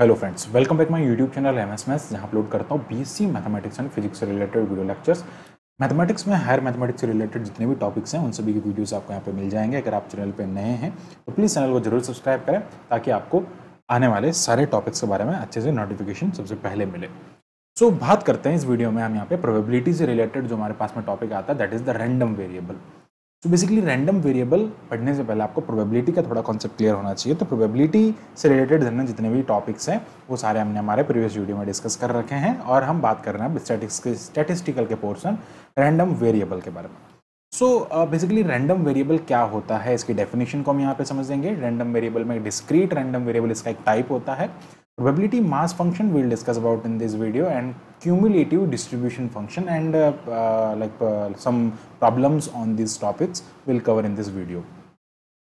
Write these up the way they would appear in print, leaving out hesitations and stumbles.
Hello friends, welcome back my YouTube channel MS maths, जहां upload करता हूं BSc mathematics and physics से related video lectures. Mathematics में higher mathematics से related जितने भी टॉपिक्स हैं उन सभी की वीडियोस आपको यहां पे मिल जाएंगे। अगर आप चैनल पे नए हैं तो प्लीज़ चैनल को जरूर सब्सक्राइब करें ताकि आपको आने वाले सारे टॉपिक्स के बारे में अच्छे से नोटिफिकेशन सबसे पहले मिले। सो बात करते हैं इस वीडियो में हम यहाँ पे प्रोबेबिलिटी से रिलेटेड जो हमारे पास में टॉपिक आता है that is the random variable. तो बेसिकली रैंडम वेरिएबल पढ़ने से पहले आपको प्रोबेबिलिटी का थोड़ा कॉन्सेप्ट क्लियर होना चाहिए। तो प्रोबेबिलिटी से रिलेटेड जितने भी टॉपिक्स हैं वो सारे हमने हमारे प्रीवियस वीडियो में डिस्कस कर रखे हैं और हम बात कर रहे हैं स्टैटिस्टिकल के पोर्शन रैंडम वेरिएबल के बारे में। सो बेसिकली रैंडम वेरिएबल क्या होता है, इसकी डेफिनेशन को हम यहाँ पे समझेंगे। रैंडम वेरिएबल में डिस्क्रीट रैंडम वेरिएबल इसका एक टाइप होता है। Probability mass function we'll discuss about in this video, and cumulative distribution function and some problems on these topics we'll cover in this video.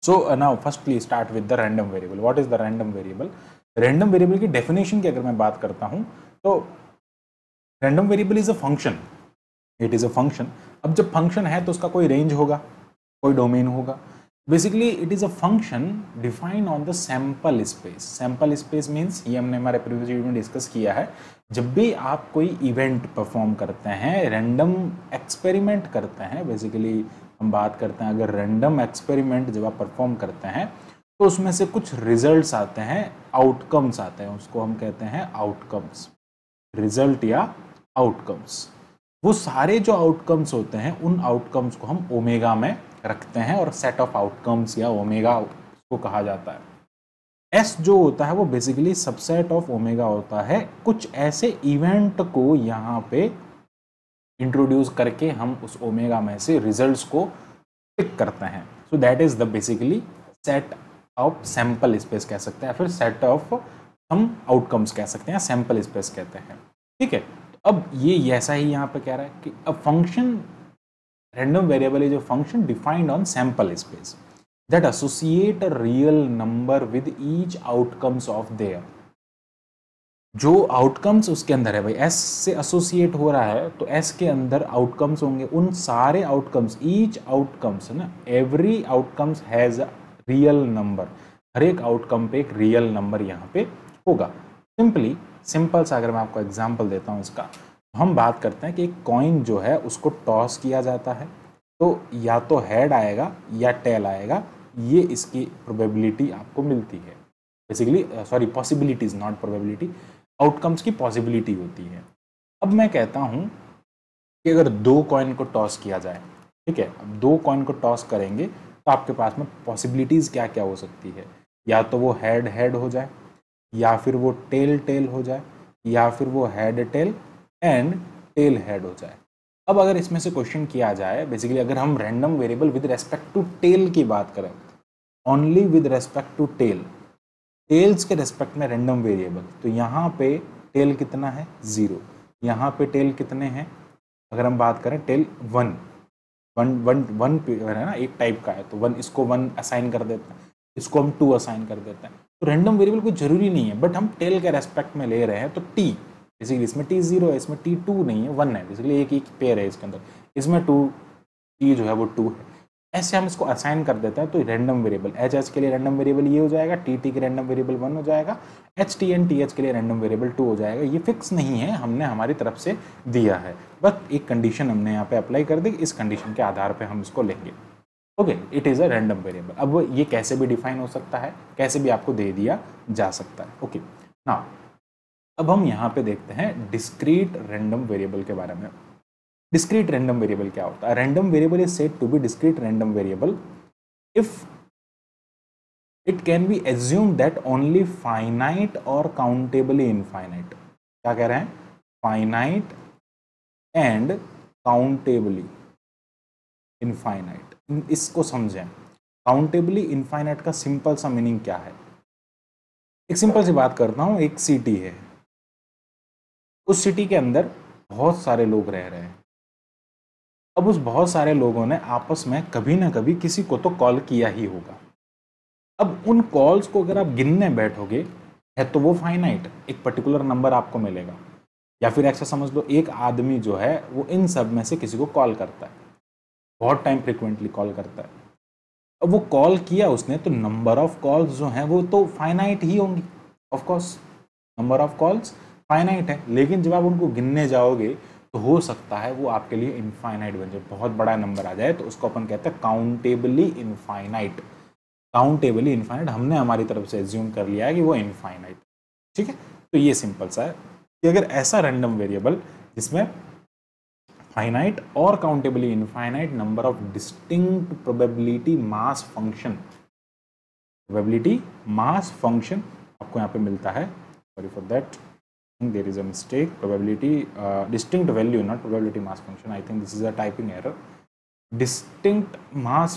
So now first please start with the random variable. What is the random variable? Random variable की definition की अगर मैं बात करता हूँ तो random variable is a function. It is a function. अब जब function है तो उसका कोई range होगा, कोई domain होगा। Basically it is a function define on the sample space. Sample space means ये हमने हमारे प्रीवियस वीडियो में डिस्कस किया है। जब भी आप कोई इवेंट परफॉर्म करते हैं, रैंडम एक्सपेरिमेंट करते हैं, बेसिकली हम बात करते हैं अगर रैंडम एक्सपेरिमेंट जब आप परफॉर्म करते हैं तो उसमें से कुछ रिजल्ट्स आते हैं, आउटकम्स आते हैं, उसको हम कहते हैं आउटकम्स, रिजल्ट या आउटकम्स। वो सारे जो आउटकम्स होते हैं उन आउटकम्स को हम ओमेगा में रखते हैं और सेट ऑफ आउटकम्स या ओमेगा को कहा जाता है। एस जो होता है वो बेसिकली सबसेट ऑफ ओमेगा होता है। कुछ ऐसे इवेंट को यहाँ पे इंट्रोड्यूस करके हम उस ओमेगा में से रिजल्ट्स को पिक करते हैं। So that is the basically set of sample space कह सकते हैं, फिर सेट ऑफ सम आउटकम्स कह सकते हैं, सैंपल स्पेस कहते हैं। ठीक है, अब ये ऐसा ही यहाँ पे कह रहा है कि a function random variable is a function defined on sample space that associate a real number with each outcomes of their। जो आउटकम्स उसके अंदर है भाई, S से एसोसिएट हो रहा है तो S के अंदर आउटकम्स होंगे, उन सारे आउटकम्स, ईच आउटकम्स है ना, every outcomes has a real number. हर एक आउटकम पे एक रियल नंबर यहाँ पे होगा। सिंपल सा अगर मैं आपको एग्जांपल देता हूँ इसका, हम बात करते हैं कि एक कॉइन जो है उसको टॉस किया जाता है तो या तो हेड आएगा या टेल आएगा। ये इसकी प्रोबेबिलिटी आपको मिलती है। Basically possibilities, not probability, outcomes की पॉसिबिलिटी होती है। अब मैं कहता हूँ कि अगर दो कॉइन को टॉस किया जाए, ठीक है, अब दो कॉइन को टॉस करेंगे तो आपके पास में पॉसिबिलिटीज़ क्या क्या हो सकती है। या तो वो हेड हेड हो जाए, या फिर वो टेल टेल हो जाए, या फिर वो head tail and tail head हो जाए। अब अगर इसमें से क्वेश्चन किया जाए, बेसिकली अगर हम random variable with respect to tail की बात करें, only with respect to tail, tails के रेस्पेक्ट में रैंडम वेरिएबल, तो यहाँ पे टेल कितना है 0, यहाँ पे टेल कितने हैं, अगर हम बात करें टेल 1 है ना, एक टाइप का है तो 1, इसको 1 असाइन कर देते हैं, इसको हम 2 असाइन कर देते हैं। तो रैंडम वेरिएबल कोई जरूरी नहीं है, बट हम टेल के रेस्पेक्ट में ले रहे हैं तो टी, बेसिकली इसमें T0 है, इसमें T2 नहीं है, 1 है, बेसिकली एक पेयर है इसके अंदर, इसमें 2 T जो है वो 2 है। ऐसे हम इसको असाइन कर देते हैं तो रैंडम वेरिएबल एच के लिए रैंडम वेरिएबल ये हो जाएगा, टी के रैंडम वेरिएबल 1 हो जाएगा, HT एंड TH के लिए रैंडम वेरिएबल 2 हो जाएगा। ये फिक्स नहीं है, हमने हमारी तरफ से दिया है, बस एक कंडीशन हमने यहाँ पे अप्लाई कर दी, इस कंडीशन के आधार पर हम इसको लेंगे। Okay, it is a random variable. अब ये कैसे भी डिफाइन हो सकता है, कैसे भी आपको दे दिया जा सकता है। ओके, नाउ अब हम यहाँ पे देखते हैं डिस्क्रीट रैंडम वेरिएबल के बारे में। डिस्क्रीट रैंडम वेरिएबल क्या होता है? Random variable is said to be discrete random variable if it can be assume that only finite और काउंटेबली इनफाइनाइट, क्या कह रहे हैं, फाइनाइट एंड काउंटेबली इनफाइनाइट। इसको समझें, काउंटेबली इनफाइनाइट का सिंपल सा मीनिंग क्या है। एक सिंपल सी बात करता हूँ, एक सिटी है, उस सिटी के अंदर बहुत सारे लोग रह रहे हैं। अब उस बहुत सारे लोगों ने आपस में कभी ना कभी किसी को तो कॉल किया ही होगा। अब उन कॉल्स को अगर आप गिनने बैठोगे है तो वो फाइनाइट, एक पर्टिकुलर नंबर आपको मिलेगा। या फिर ऐसा समझ लो, एक आदमी जो है वो इन सब में से किसी को कॉल करता है, बहुत टाइम फ्रिक्वेंटली कॉल करता है। अब वो कॉल किया उसने तो नंबर ऑफ कॉल्स जो हैं वो तो फाइनाइट ही होंगी, of course number of calls finite है, लेकिन जब आप उनको गिनने जाओगे तो हो सकता है वो आपके लिए इनफाइनाइट बन जाए, बहुत बड़ा नंबर आ जाए, तो उसको अपन कहते हैं काउंटेबली इनफाइनाइट। काउंटेबली इनफाइनाइट हमने हमारी तरफ से एज्यूम कर लिया है कि वो इनफाइनाइट, ठीक है। तो ये सिंपल सा है कि अगर ऐसा रैंडम वेरिएबल जिसमें फाइनाइट और countably infinite number of distinct probability mass function, probability mass function आपको यहाँ पे मिलता है, sorry for that, there is a mistake, probability distinct value, not probability mass function, I think this is a typing error, distinct mass,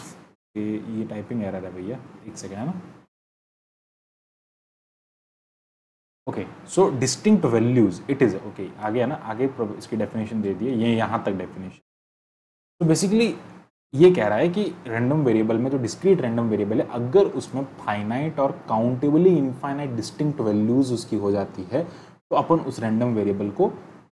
ये typing error है भैया, एक second है ना। Okay, so distinct values it is, okay आगे है ना, आगे इसकी डेफिनेशन दे दी है, ये यहाँ तक डेफिनेशन। तो बेसिकली ये कह रहा है कि रैंडम वेरिएबल में जो डिस्क्रीट रैंडम वेरिएबल है, अगर उसमें फाइनाइट और काउंटेबली इनफाइनाइट डिस्टिंक्ट वैल्यूज उसकी हो जाती है तो अपन उस रैंडम वेरिएबल को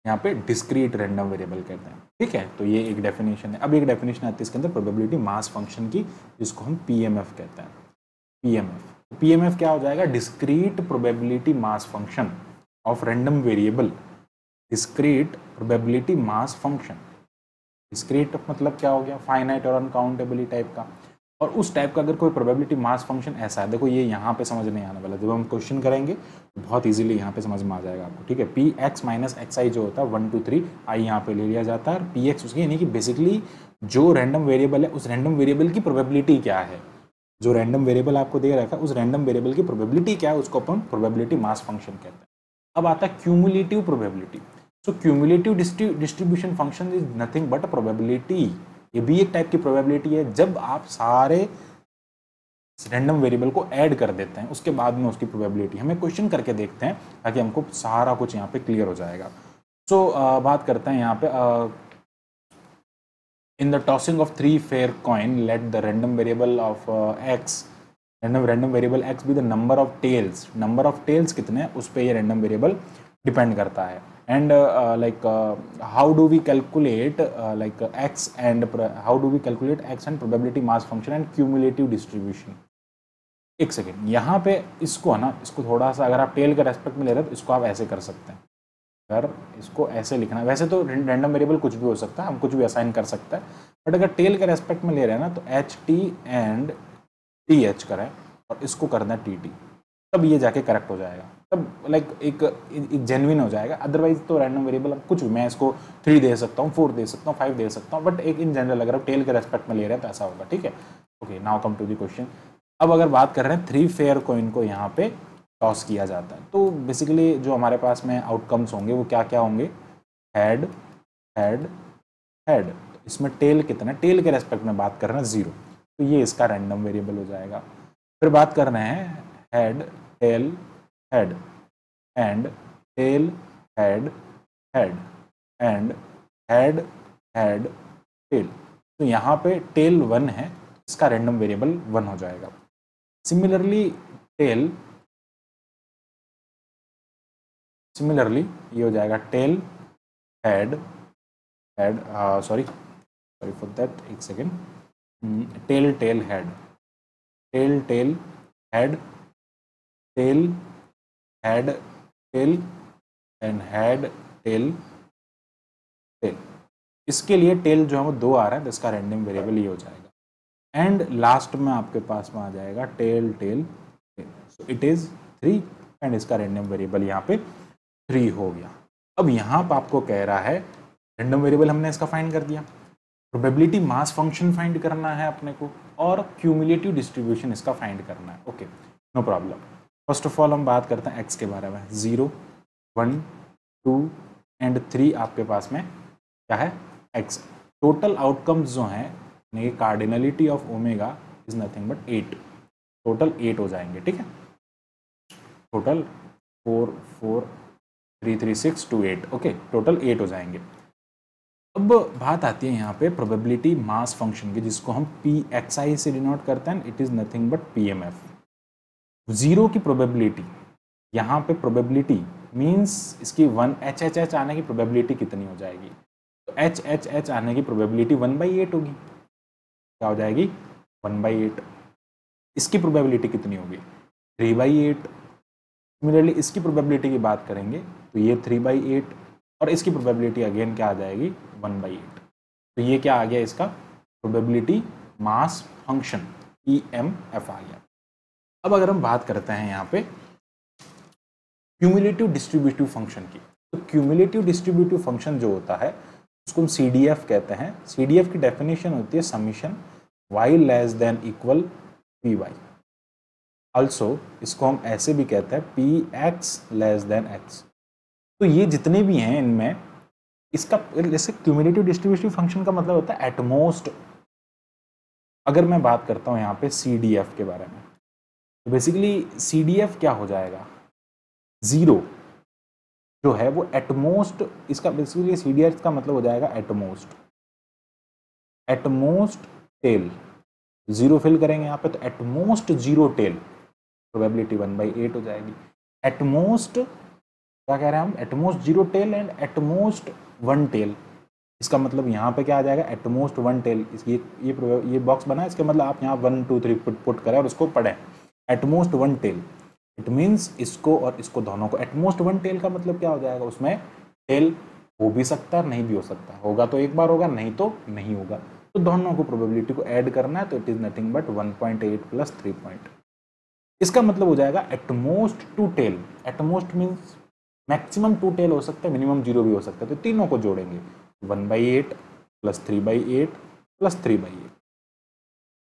यहाँ पे डिस्क्रीट रैंडम वेरिएबल कहते हैं, ठीक है। तो ये एक डेफिनेशन है। अब एक डेफिनेशन आती है इसके अंदर प्रोबेबिलिटी मास फंक्शन की, जिसको हम पीएमएफ कहते हैं। पीएमएफ क्या हो जाएगा, discrete probability mass function of random variable, discrete probability mass function. Discrete मतलब क्या हो गया, फाइनाइट और अनकाउंटेबली टाइप का, और उस टाइप का अगर कोई प्रोबेबिलिटी मास फंक्शन ऐसा है, देखो ये यहाँ पे समझ नहीं आने वाला, जब हम क्वेश्चन करेंगे तो बहुत इजीली यहाँ पे समझ में आ जाएगा आपको, ठीक है। पी एक्स माइनस एक्स आई जो होता है 1 2 3 आई यहाँ पे ले लिया जाता है, और पी एक्स उसकी, यानी कि बेसिकली जो रैंडम वेरिएबल है उस रैंडम वेरिएबल की प्रोबेबिलिटी क्या है, जो रैंडम वेरिएबल आपको दे रखा है उस रैंडम वेरिएबल की प्रोबेबिलिटी क्या है, उसको अपन प्रोबेबिलिटी मास फंक्शन कहते हैं। अब आता है cumulative probability. So cumulative distribution function is nothing but probability, ये भी एक टाइप की प्रोबेबिलिटी है। जब आप सारे रैंडम वेरिएबल को ऐड कर देते हैं उसके बाद में उसकी प्रोबेबिलिटी, हमें क्वेश्चन करके देखते हैं ताकि हमको सारा कुछ यहाँ पे क्लियर हो जाएगा। सो बात करते हैं यहाँ पे, in the tossing of 3 fair coin let the random variable of x, random variable x be the number of tails. Number of tails कितने हैं उस पर ये रैंडम वेरिएबल डिपेंड करता है। And like how do we calculate like x and, how do we calculate x and probability mass function and cumulative distribution. एक second, यहाँ पे इसको है ना, इसको थोड़ा सा अगर आप टेल के रेस्पेक्ट में ले रहे हो तो इसको आप ऐसे कर सकते हैं, अगर इसको ऐसे लिखना है, वैसे तो रैंडम वेरिएबल कुछ भी हो सकता है, हम कुछ भी असाइन कर सकते हैं, बट अगर टेल के रेस्पेक्ट में ले रहे हैं ना तो H T and T H करें और इसको करना टी टी, तब ये जाके करेक्ट हो जाएगा, तब लाइक एक जेन्युइन हो जाएगा। अदरवाइज तो रैंडम वेरिएबल अब कुछ भी, मैं इसको 3 दे सकता हूँ, 4 दे सकता हूँ, 5 दे सकता हूँ, बट एक इन जनरल अगर आप टेल के रेस्पेक्ट में ले रहे हैं तो ऐसा होगा, ठीक है। Okay, now come to the question. अब अगर बात कर रहे हैं 3 फेयर कॉइन को यहाँ पे टॉस किया जाता है, तो बेसिकली जो हमारे पास में आउटकम्स होंगे वो क्या क्या होंगे, हेड हेड हेड। इसमें टेल कितना, टेल के रेस्पेक्ट में बात कर रहे हैं 0, तो ये इसका रैंडम वेरिएबल हो जाएगा। फिर बात कर रहे हैं head tail head and tell head head and head head tail, तो यहाँ पे टेल 1 है, इसका रैंडम वेरिएबल 1 हो जाएगा। सिमिलरली ये हो जाएगा tail head head, sorry for that, एक second, tail tail head, tail tail head, tail head tail and head tail tail. इसके लिए टेल जो है वो 2 आ रहा है, तो इसका रैंडम वेरिएबल ये हो जाएगा। एंड लास्ट में आपके पास में आ जाएगा tail tail, so it is 3 and इसका रैंडम वेरिएबल यहाँ पे 3 हो गया। अब यहाँ पर आपको कह रहा है रैंडम वेरिएबल हमने इसका फाइंड कर दिया, प्रोबेबिलिटी मास फंक्शन फाइंड करना है अपने को, और क्यूमुलेटिव डिस्ट्रीब्यूशन इसका फाइंड करना है। Okay, no problem. First of all हम बात करते हैं एक्स के बारे में। 0 1 2 एंड 3 आपके पास में क्या है, एक्स। टोटल आउटकम्स जो हैं, cardinality of omega is nothing but 8, total 8 हो जाएंगे, ठीक है। टोटल 4 4 3 3 6 2 8, ओके, टोटल 8 हो जाएंगे। अब बात आती है यहाँ पे प्रोबेबिलिटी मास फंक्शन की, जिसको हम पी एक्स आई से डिनोट करते हैं, it is nothing but p m f. 0 की प्रोबेबिलिटी, यहाँ पे प्रोबेबिलिटी मीन्स इसकी 1 एच एच एच आने की प्रोबेबिलिटी कितनी हो जाएगी, तो एच एच एच आने की प्रोबेबिलिटी 1/8 होगी, क्या हो जाएगी 1/8। इसकी प्रोबेबिलिटी कितनी होगी 3/8, सिमिलरली इसकी प्रोबेबिलिटी की बात करेंगे तो ये 3/8 और इसकी प्रोबेबिलिटी अगेन क्या आ जाएगी 1/8। तो ये क्या आ गया इसका प्रोबेबिलिटी मास फंक्शन EMF आ गया। अब अगर हम बात करते हैं यहाँ पे क्यूमुलेटिव डिस्ट्रीब्यूटिव फंक्शन की, तो क्यूमुलेटिव डिस्ट्रीब्यूटिव फंक्शन जो होता है उसको हम CDF कहते हैं। CDF की डेफिनेशन होती है summation y less than equal py। Also इसको हम ऐसे भी कहते हैं px लेस देन x। तो ये जितने भी हैं इनमें इसका जैसे क्यूमुलेटिव डिस्ट्रीब्यूटिव फंक्शन का मतलब होता है एटमोस्ट। अगर मैं बात करता हूँ यहाँ पे CDF के बारे में, तो बेसिकली CDF क्या हो जाएगा, जीरो जो है वो एटमोस्ट, इसका बेसिकली CDF का मतलब हो जाएगा at most. At most tail zero fill करेंगे यहाँ पे तो एटमोस्ट जीरो टेल प्रोबेबिलिटी 1/8 हो जाएगी। एटमोस्ट क्या कह रहे हैं हम, at most zero tail and at most one tail. इसका मतलब यहाँ पे क्या आ जाएगा एटमोस्ट वन टेल। ये बॉक्स बना है, इसका मतलब आप यहाँ 1 2 3 पुट करें और उसको पढ़ें। At most one tail it means इसको और इसको दोनों को। एटमोस्ट वन टेल का मतलब क्या हो जाएगा, उसमें टेल हो भी सकता है नहीं भी हो सकता, होगा तो एक बार होगा नहीं तो नहीं होगा। तो दोनों को प्रोबेबिलिटी को ऐड करना है तो it is nothing but 1.8 plus 3 point. इसका मतलब हो जाएगा at most two tail. At most means maximum 2 tail हो सकता है, मिनिमम 0 भी हो सकता है। तो तीनों को जोड़ेंगे 1/8 plus 3/8 plus 3/8।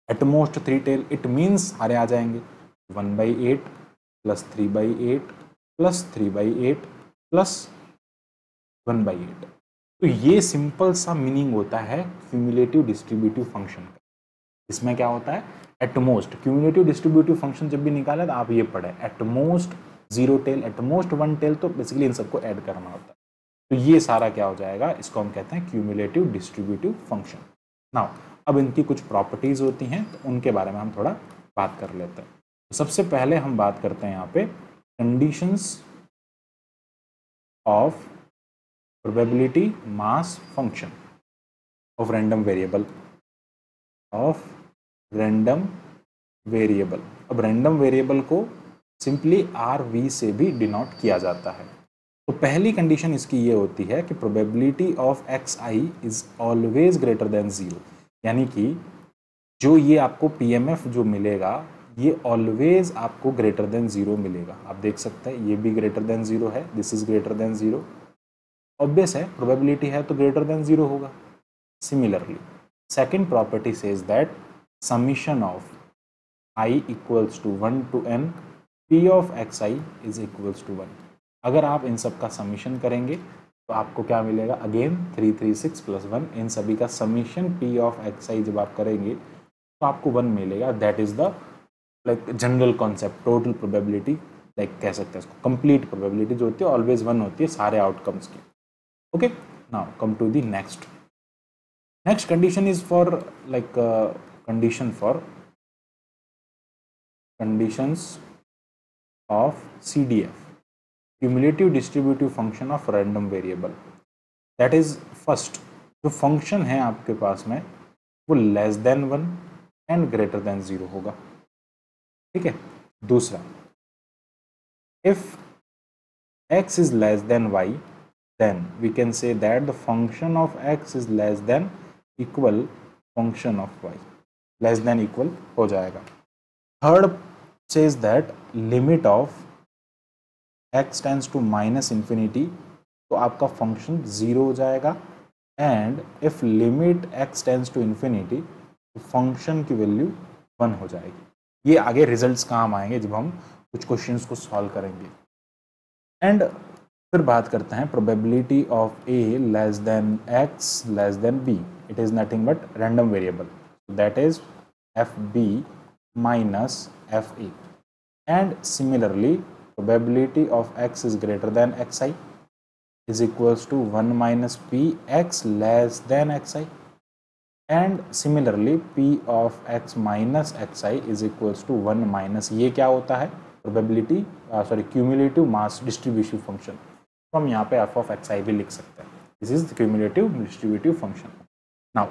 At most 3 tail it means सारे आ जाएंगे 1/8 प्लस 3/8 प्लस 3/8 प्लस 1/8। तो ये सिंपल सा मीनिंग होता है क्यूमुलेटिव डिस्ट्रीब्यूटिव फंक्शन का। इसमें क्या होता है एटमोस्ट, क्यूमुलेटिव डिस्ट्रीब्यूटिव फंक्शन जब भी निकाले तो आप ये पढ़े at most zero tail, at most one tail, तो बेसिकली इन सबको ऐड करना होता है। तो ये सारा क्या हो जाएगा, इसको हम कहते हैं क्यूमुलेटिव डिस्ट्रीब्यूटिव फंक्शन। नाउ अब इनकी कुछ प्रॉपर्टीज होती हैं तो उनके बारे में हम थोड़ा बात कर लेते हैं। तो सबसे पहले हम बात करते हैं यहाँ पे conditions of probability mass function of random variable, of random variable. अब रैंडम वेरिएबल को सिंपली RV से भी डिनोट किया जाता है। तो पहली कंडीशन इसकी ये होती है कि probability of xi is always greater than 0, यानी कि जो ये आपको PMF जो मिलेगा ये ऑलवेज आपको ग्रेटर देन 0 मिलेगा। आप देख सकते हैं ये भी ग्रेटर देन 0 है, this is greater than 0। Obvious है प्रोबेबिलिटी है तो ग्रेटर देन 0 होगा। Similarly second property says that summation of i equals to 1 to n p of xi is equals to 1। अगर आप इन सब का समीशन करेंगे तो आपको क्या मिलेगा, अगेन 336 प्लस 1, इन सभी का समीशन p of xi जब आप करेंगे तो आपको 1 मिलेगा। That is the like general concept total probability, like कह सकते हैं इसको कंप्लीट प्रोबेबिलिटी जो होती है ऑलवेज 1 होती है सारे आउटकम्स की। Okay, now come to the next condition is for like condition for conditions of CDF, cumulative distributive function of random variable। that is first, जो फंक्शन है आपके पास में वो less than 1 and greater than 0 होगा। ठीक है, दूसरा if x is less than y then we can say that the function of x is less than equal function of y, less than equal हो जाएगा। Third says that limit of x tends to minus infinity, तो आपका function 0 हो जाएगा। And if limit x tends to infinity तो function की value 1 हो जाएगी। ये आगे रिजल्ट्स काम आएंगे जब हम कुछ क्वेश्चंस को सॉल्व करेंगे। एंड फिर बात करते हैं probability of a less than x less than b, it is nothing but random variable, that is fb minus fa। and similarly probability of x is greater than xi is equals to 1 minus px less than xi, and similarly p of x minus xi is equals to 1 minus, ये क्या होता है probability cumulative mass distributive function। तो हम यहाँ पे f of xi भी लिख सकते हैं, this is the cumulative distributive function। now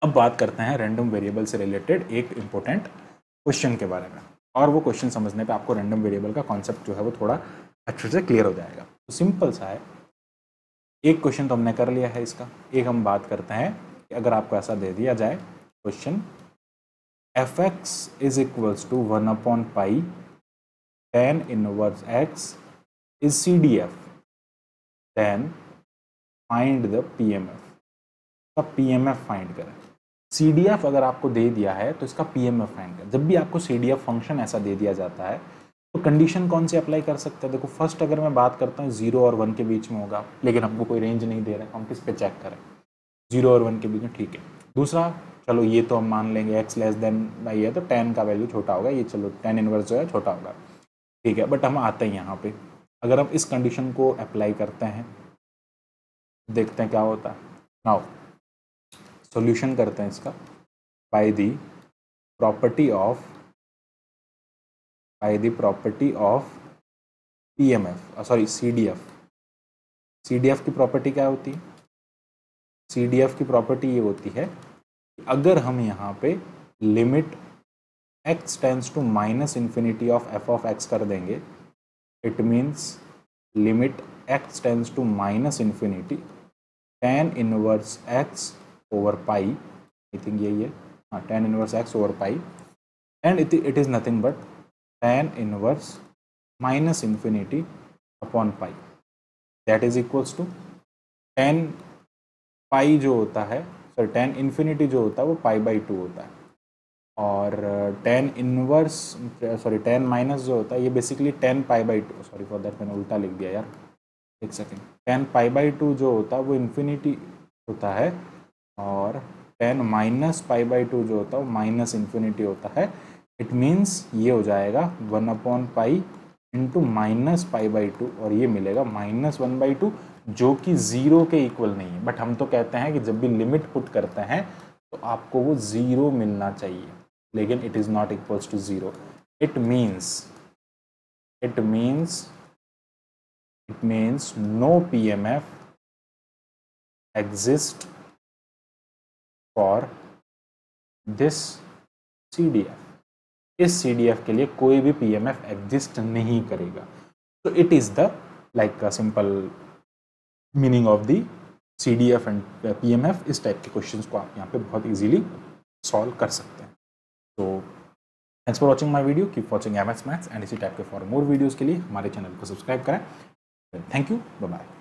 अब बात करते हैं रैंडम वेरिएबल से रिलेटेड एक इंपॉर्टेंट क्वेश्चन के बारे में। और वो क्वेश्चन समझने पे आपको रैंडम वेरिएबल का कॉन्सेप्ट जो है वो थोड़ा अच्छे से क्लियर हो जाएगा। तो सिंपल सा है, एक क्वेश्चन तो हमने कर लिया है इसका। एक हम बात करते हैं कि अगर आपको ऐसा दे दिया जाए question, fx is equals to 1/पाई tan inverse x is CDF, then find the PMF। तब PMF फाइंड करें। CDF अगर आपको दे दिया है तो इसका PMF फाइंड करें। जब भी आपको CDF फंक्शन ऐसा दे दिया जाता है तो कंडीशन कौन सी अप्लाई कर सकते हैं? देखो, फर्स्ट अगर मैं बात करता हूँ 0 और 1 के बीच में होगा, लेकिन हमको कोई रेंज नहीं दे रहा है, हम किस पे चेक करें? 0 और 1 के बीच में, ठीक है। दूसरा, चलो ये तो हम मान लेंगे x लेस देन y है तो tan का वैल्यू छोटा होगा, ये चलो tan इनवर्स जो है छोटा होगा, ठीक है। बट हम आते हैं यहाँ पे, अगर हम इस कंडीशन को अप्लाई करते हैं, देखते हैं क्या होता है। नाउ सॉल्यूशन करते हैं इसका by the property of PMF, sorry CDF। CDF की प्रॉपर्टी क्या होती है? CDF की प्रॉपर्टी ये होती है कि अगर हम यहाँ पे limit x tends to minus infinity of f of x कर देंगे, it means limit x tends to minus infinity tan inverse x over pi, I think यही है, हाँ, tan inverse x over pi, and it is nothing but tan inverse minus infinity upon pi, that is equals to tan pi जो होता है, sorry tan infinity जो होता है वो π/2 होता है, और tan inverse, sorry tan minus जो होता है ये basically tan π/2, sorry for that मैंने उल्टा लिख दिया यार, एक सेकेंड। tan π/2 जो होता है वो इन्फिनिटी होता है, और tan माइनस π/2 जो होता है वो माइनस इन्फिनिटी होता है। इट मीन्स ये हो जाएगा 1/पाई इंटू माइनस π/2, और ये मिलेगा -1/2, जो कि 0 के इक्वल नहीं है। बट हम तो कहते हैं कि जब भी लिमिट पुट करते हैं तो आपको वो 0 मिलना चाहिए, लेकिन it is not equals to 0। It means no PMF exist for this CDF। इस CDF के लिए कोई भी PMF एग्जिस्ट नहीं करेगा। तो it is the like simple meaning of the CDF and PMF। इस टाइप के क्वेश्चंस को आप यहाँ पे बहुत इजीली सॉल्व कर सकते हैं। तो thanks for watching my video, keep watching MS maths, and इसी टाइप के फॉर मोर वीडियोज़ के लिए हमारे चैनल को सब्सक्राइब करें। Thank you, bye bye.